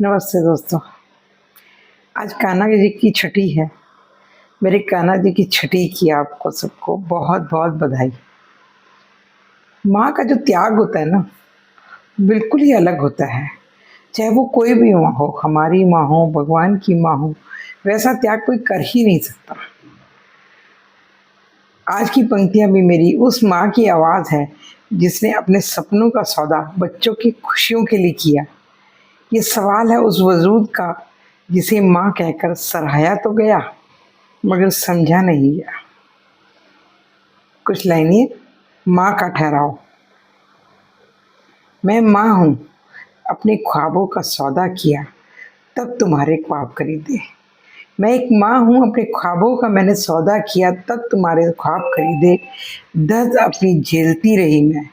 नमस्ते दोस्तों। आज कान्हा जी की छठी है। मेरे कान्हा जी की छठी की आपको सबको बहुत बहुत बधाई। माँ का जो त्याग होता है ना, बिल्कुल ही अलग होता है। चाहे वो कोई भी माँ हो, हमारी माँ हो, भगवान की माँ हो, वैसा त्याग कोई कर ही नहीं सकता। आज की पंक्तियाँ भी मेरी उस माँ की आवाज़ है जिसने अपने सपनों का सौदा बच्चों की खुशियों के लिए किया। ये सवाल है उस वजूद का जिसे माँ कहकर सराहाया तो गया मगर समझा नहीं गया। कुछ लाइनें माँ का ठहराव। मैं माँ हूँ, अपने ख्वाबों का सौदा किया तब तुम्हारे ख्वाब खरीदे। मैं एक माँ हूँ, अपने ख्वाबों का मैंने सौदा किया तब तुम्हारे ख्वाब खरीदे। दर्द अपनी झेलती रही मैं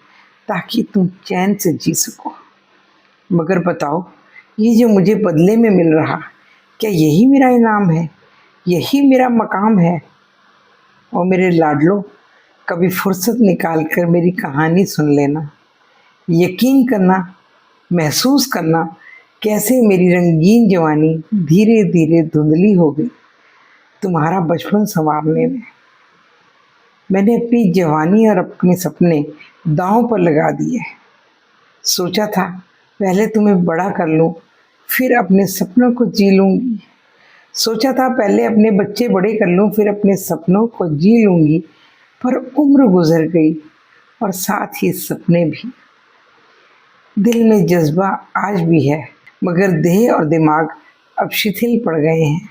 ताकि तुम चैन से जी सको। मगर बताओ, ये जो मुझे बदले में मिल रहा, क्या यही मेरा इनाम है? यही मेरा मकाम है? और मेरे लाडलो, कभी फुर्सत निकाल कर मेरी कहानी सुन लेना। यकीन करना, महसूस करना कैसे मेरी रंगीन जवानी धीरे धीरे धुंधली हो गई तुम्हारा बचपन संवारने में। मैंने अपनी जवानी और अपने सपने दांव पर लगा दिए। सोचा था पहले तुम्हें बड़ा कर लूं, फिर अपने सपनों को जी लूंगी। सोचा था पहले अपने बच्चे बड़े कर लूं, फिर अपने सपनों को जी लूंगी। पर उम्र गुजर गई और साथ ही सपने भी। दिल में जज्बा आज भी है मगर देह और दिमाग अब शिथिल पड़ गए हैं।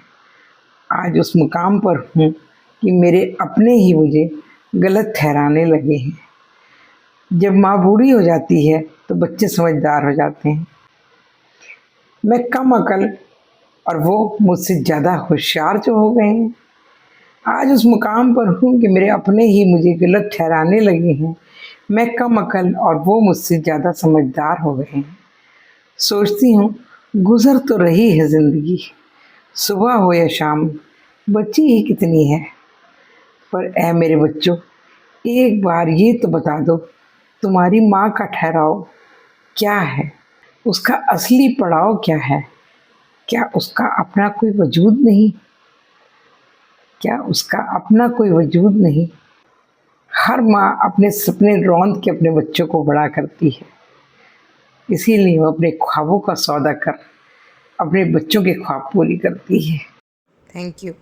आज उस मुकाम पर हूँ कि मेरे अपने ही मुझे गलत ठहराने लगे हैं। जब माँ बूढ़ी हो जाती है तो बच्चे समझदार हो जाते हैं। मैं कम अकल और वो मुझसे ज़्यादा होशियार जो हो गए हैं। आज उस मुकाम पर हूँ कि मेरे अपने ही मुझे गलत ठहराने लगे हैं। मैं कम अकल और वो मुझसे ज़्यादा समझदार हो गए हैं। सोचती हूँ गुजर तो रही है ज़िंदगी, सुबह हो या शाम बच्ची ही कितनी है। पर ऐ मेरे बच्चों, एक बार ये तो बता दो, तुम्हारी माँ का ठहराव क्या है? उसका असली पड़ाव क्या है? क्या उसका अपना कोई वजूद नहीं? क्या उसका अपना कोई वजूद नहीं? हर माँ अपने सपने रौंद के अपने बच्चों को बड़ा करती है। इसीलिए वो अपने ख्वाबों का सौदा कर अपने बच्चों के ख्वाब पूरी करती है। Thank you.